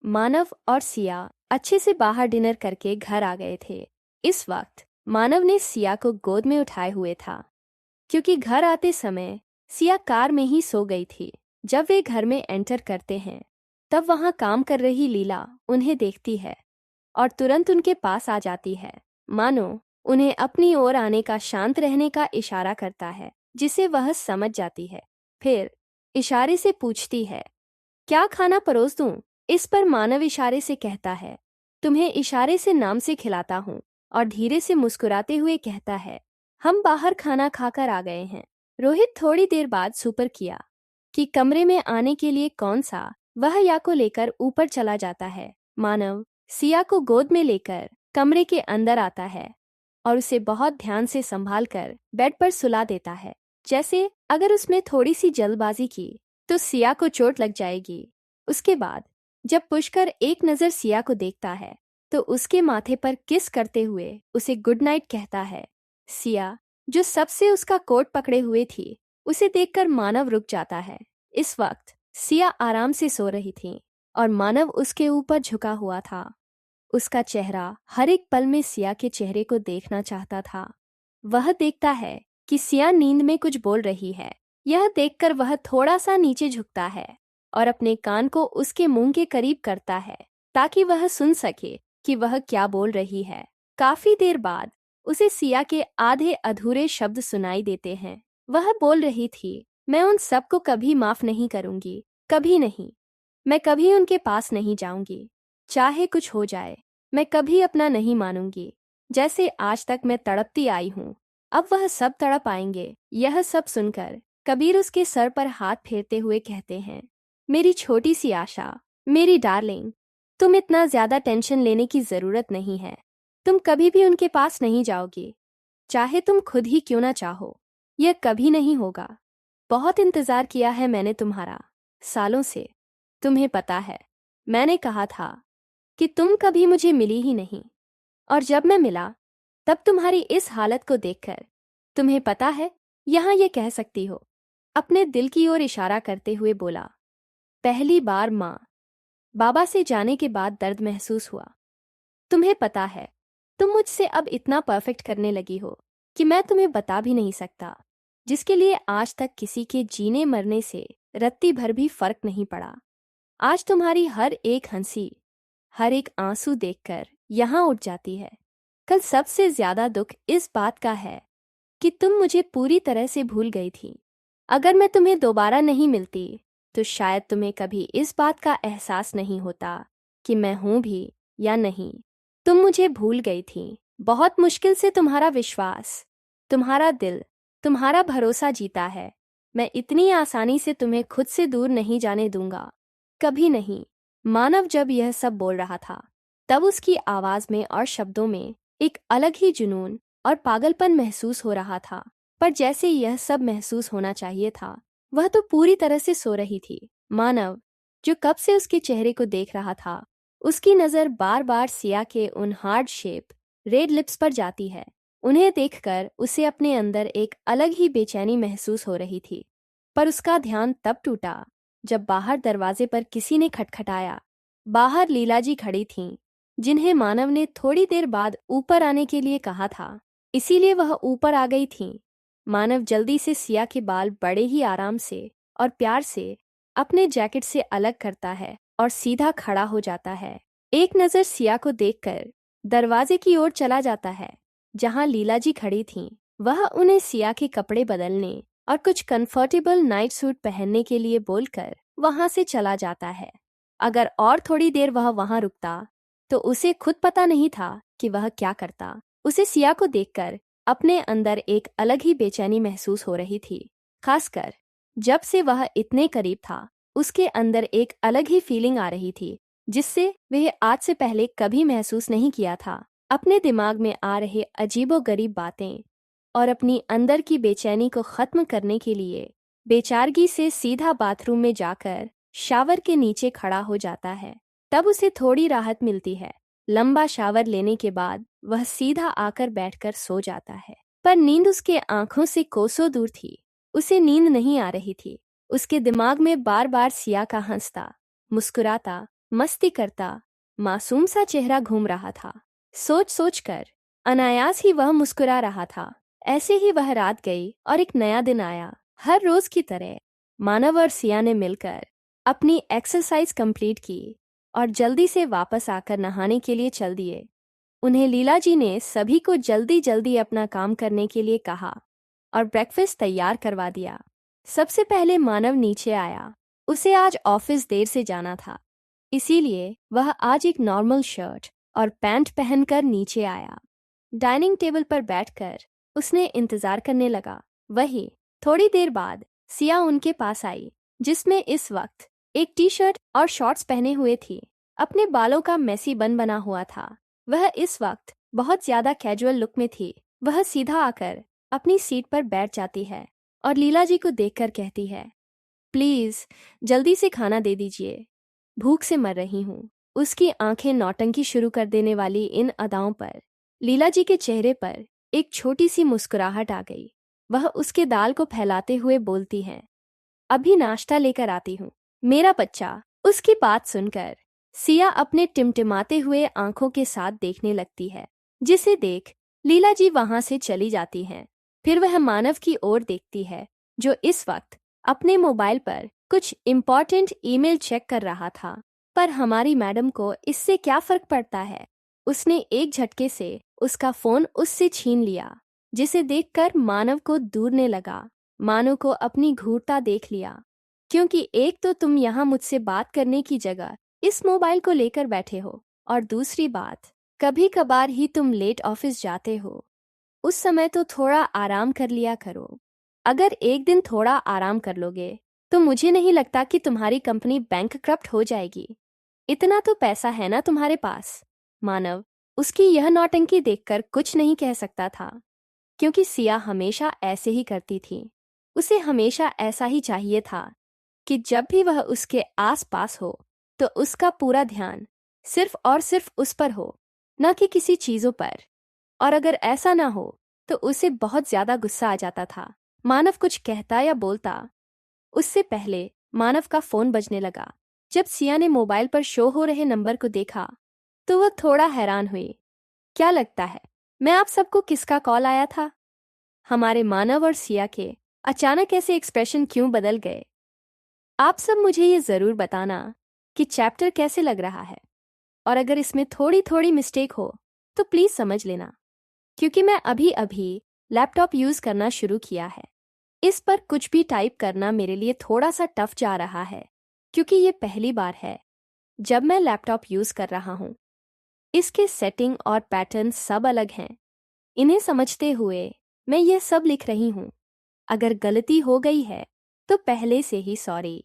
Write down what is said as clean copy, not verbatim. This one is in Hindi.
मानव और सिया अच्छे से बाहर डिनर करके घर आ गए थे। इस वक्त मानव ने सिया को गोद में उठाए हुए था, क्योंकि घर आते समय सिया कार में ही सो गई थी। जब वे घर में एंटर करते हैं, तब वहां काम कर रही लीला उन्हें देखती है और तुरंत उनके पास आ जाती है, मानो उन्हें अपनी ओर आने का शांत रहने का इशारा करता है, जिसे वह समझ जाती है। फिर इशारे से पूछती है, क्या खाना परोस दूं? इस पर मानव इशारे से कहता है, तुम्हें इशारे से नाम से खिलाता हूँ, और धीरे से मुस्कुराते हुए कहता है, हम बाहर खाना खाकर आ गए हैं। रोहित थोड़ी देर बाद सुपर किया कि कमरे में आने के लिए कौन सा, वह या को लेकर ऊपर चला जाता है। मानव सिया को गोद में लेकर कमरे के अंदर आता है और उसे बहुत ध्यान से संभाल कर बेड पर सुला देता है, जैसे अगर उसमें थोड़ी सी जल्दबाजी की तो सिया को चोट लग जाएगी। उसके बाद जब पुष्कर एक नज़र सिया को देखता है तो उसके माथे पर किस करते हुए उसे गुड नाइट कहता है। सिया, जो सबसे उसका कोट पकड़े हुए थी, उसे देखकर मानव रुक जाता है। इस वक्त सिया आराम से सो रही थी और मानव उसके ऊपर झुका हुआ था। उसका चेहरा हर एक पल में सिया के चेहरे को देखना चाहता था। वह देखता है कि सिया नींद में कुछ बोल रही है। यह देखकर वह थोड़ा सा नीचे झुकता है और अपने कान को उसके मुंह के करीब करता है, ताकि वह सुन सके कि वह क्या बोल रही है। काफी देर बाद उसे सिया के आधे अधूरे शब्द सुनाई देते हैं। वह बोल रही थी, मैं उन सबको कभी माफ नहीं करूंगी, कभी नहीं। मैं कभी उनके पास नहीं जाऊंगी, चाहे कुछ हो जाए। मैं कभी अपना नहीं मानूंगी। जैसे आज तक मैं तड़पती आई हूँ, अब वह सब तड़प आएंगे। यह सब सुनकर कबीर उसके सर पर हाथ फेरते हुए कहते हैं, मेरी छोटी सी आशा, मेरी डार्लिंग, तुम इतना ज्यादा टेंशन लेने की जरूरत नहीं है। तुम कभी भी उनके पास नहीं जाओगी, चाहे तुम खुद ही क्यों ना चाहो। यह कभी नहीं होगा। बहुत इंतजार किया है मैंने तुम्हारा, सालों से। तुम्हें पता है, मैंने कहा था कि तुम कभी मुझे मिली ही नहीं, और जब मैं मिला तब तुम्हारी इस हालत को देखकर तुम्हें पता है, यहां ये कह सकती हो। अपने दिल की ओर इशारा करते हुए बोला, पहली बार माँ बाबा से जाने के बाद दर्द महसूस हुआ। तुम्हें पता है, तुम मुझसे अब इतना परफेक्ट करने लगी हो कि मैं तुम्हें बता भी नहीं सकता, जिसके लिए आज तक किसी के जीने मरने से रत्ती भर भी फर्क नहीं पड़ा। आज तुम्हारी हर एक हंसी, हर एक आंसू देखकर यहाँ उठ जाती है। कल सबसे ज्यादा दुख इस बात का है कि तुम मुझे पूरी तरह से भूल गई थी। अगर मैं तुम्हें दोबारा नहीं मिलती तो शायद तुम्हें कभी इस बात का एहसास नहीं होता कि मैं हूं भी या नहीं। तुम मुझे भूल गई थी। बहुत मुश्किल से तुम्हारा विश्वास, तुम्हारा दिल, तुम्हारा भरोसा जीता है। मैं इतनी आसानी से तुम्हें खुद से दूर नहीं जाने दूंगा, कभी नहीं। मानव जब यह सब बोल रहा था, तब उसकी आवाज में और शब्दों में एक अलग ही जुनून और पागलपन महसूस हो रहा था। पर जैसे यह सब महसूस होना चाहिए था, वह तो पूरी तरह से सो रही थी। मानव, जो कब से उसके चेहरे को देख रहा था, उसकी नज़र बार बार सिया के उन हार्ड शेप रेड लिप्स पर जाती है। उन्हें देखकर उसे अपने अंदर एक अलग ही बेचैनी महसूस हो रही थी। पर उसका ध्यान तब टूटा जब बाहर दरवाजे पर किसी ने खटखटाया। बाहर लीलाजी खड़ी थीं, जिन्हें मानव ने थोड़ी देर बाद ऊपर आने के लिए कहा था, इसीलिए वह ऊपर आ गई थीं। मानव जल्दी से सिया के बाल बड़े ही आराम से और प्यार से अपने जैकेट से अलग करता है और सीधा खड़ा हो जाता है। एक नज़र सिया को देखकर दरवाजे की ओर चला जाता है, जहां लीलाजी खड़ी थीं। वह उन्हें सिया के कपड़े बदलने और कुछ कंफर्टेबल नाइट सूट पहनने के लिए बोलकर वहां से चला जाता है। अगर और थोड़ी देर वह वहां रुकता तो उसे खुद पता नहीं था कि वह क्या करता। उसे सिया को देखकर अपने अंदर एक अलग ही बेचैनी महसूस हो रही थी। खासकर जब से वह इतने करीब था, उसके अंदर एक अलग ही फीलिंग आ रही थी, जिससे वह आज से पहले कभी महसूस नहीं किया था। अपने दिमाग में आ रहे अजीबोगरीब बातें और अपनी अंदर की बेचैनी को खत्म करने के लिए बेचारगी से सीधा बाथरूम में जाकर शावर के नीचे खड़ा हो जाता है। तब उसे थोड़ी राहत मिलती है। लंबा शावर लेने के बाद वह सीधा आकर बैठकर सो जाता है। पर नींद उसके आंखों से कोसों दूर थी। उसे नींद नहीं आ रही थी। उसके दिमाग में बार बार सिया का हंसता, मुस्कुराता मस्ती करता मासूम सा चेहरा घूम रहा था। सोच सोच कर अनायास ही वह मुस्कुरा रहा था। ऐसे ही वह रात गई और एक नया दिन आया। हर रोज की तरह मानव और सिया ने मिलकर अपनी एक्सरसाइज कंप्लीट की और जल्दी से वापस आकर नहाने के लिए चल दिए। उन्हें लीला जी ने सभी को जल्दी जल्दी अपना काम करने के लिए कहा और ब्रेकफास्ट तैयार करवा दिया। सबसे पहले मानव नीचे आया। उसे आज ऑफिस देर से जाना था, इसीलिए वह आज एक नॉर्मल शर्ट और पैंट पहनकर नीचे आया। डाइनिंग टेबल पर बैठकर उसने इंतजार करने लगा। वही थोड़ी देर बाद सिया उनके पास आई, जिसमें इस वक्त एक टी शर्ट और शॉर्ट्स पहने हुए थी। अपने बालों का मेसी बन बना हुआ था। वह इस वक्त बहुत ज्यादा कैजुअल लुक में थी। वह सीधा आकर अपनी सीट पर बैठ जाती है और लीला जी को देखकर कहती है, प्लीज जल्दी से खाना दे दीजिए, भूख से मर रही हूँ। उसकी आंखें नौटंकी शुरू कर देने वाली इन अदाओं पर लीला जी के चेहरे पर एक छोटी सी मुस्कुराहट आ गई। वह उसके दाल को फैलाते हुए बोलती है, अभी नाश्ता लेकर आती हूँ मेरा बच्चा। उसकी बात सुनकर सिया अपने टिमटिमाते हुए आंखों के साथ देखने लगती है, जिसे देख लीला जी वहां से चली जाती हैं। फिर वह मानव की ओर देखती है, जो इस वक्त अपने मोबाइल पर कुछ इम्पोर्टेंट ईमेल चेक कर रहा था। पर हमारी मैडम को इससे क्या फर्क पड़ता है। उसने एक झटके से उसका फोन उससे छीन लिया, जिसे देखकर मानव को दूरने लगा। मानव को अपनी घूरता देख लिया, क्योंकि एक तो तुम यहाँ मुझसे बात करने की जगह इस मोबाइल को लेकर बैठे हो, और दूसरी बात, कभी कभार ही तुम लेट ऑफिस जाते हो, उस समय तो थोड़ा आराम कर लिया करो। अगर एक दिन थोड़ा आराम कर लोगे तो मुझे नहीं लगता कि तुम्हारी कंपनी बैंकक्रप्ट हो जाएगी। इतना तो पैसा है ना तुम्हारे पास। मानव उसकी यह नौटंकी देखकर कुछ नहीं कह सकता था, क्योंकि सिया हमेशा ऐसे ही करती थी। उसे हमेशा ऐसा ही चाहिए था कि जब भी वह उसके आस पास हो तो उसका पूरा ध्यान सिर्फ और सिर्फ उस पर हो, न कि किसी चीजों पर। और अगर ऐसा ना हो तो उसे बहुत ज्यादा गुस्सा आ जाता था। मानव कुछ कहता या बोलता, उससे पहले मानव का फोन बजने लगा। जब सिया ने मोबाइल पर शो हो रहे नंबर को देखा तो वह थोड़ा हैरान हुई। क्या लगता है मैं आप सबको किसका कॉल आया था? हमारे मानव और सिया के अचानक ऐसे एक्सप्रेशन क्यों बदल गए? आप सब मुझे ये जरूर बताना कि चैप्टर कैसे लग रहा है, और अगर इसमें थोड़ी थोड़ी मिस्टेक हो तो प्लीज समझ लेना, क्योंकि मैं अभी अभी लैपटॉप यूज करना शुरू किया है। इस पर कुछ भी टाइप करना मेरे लिए थोड़ा सा टफ जा रहा है, क्योंकि ये पहली बार है जब मैं लैपटॉप यूज कर रहा हूँ। इसके सेटिंग और पैटर्न सब अलग हैं। इन्हें समझते हुए मैं ये सब लिख रही हूँ। अगर गलती हो गई है तो पहले से ही सॉरी।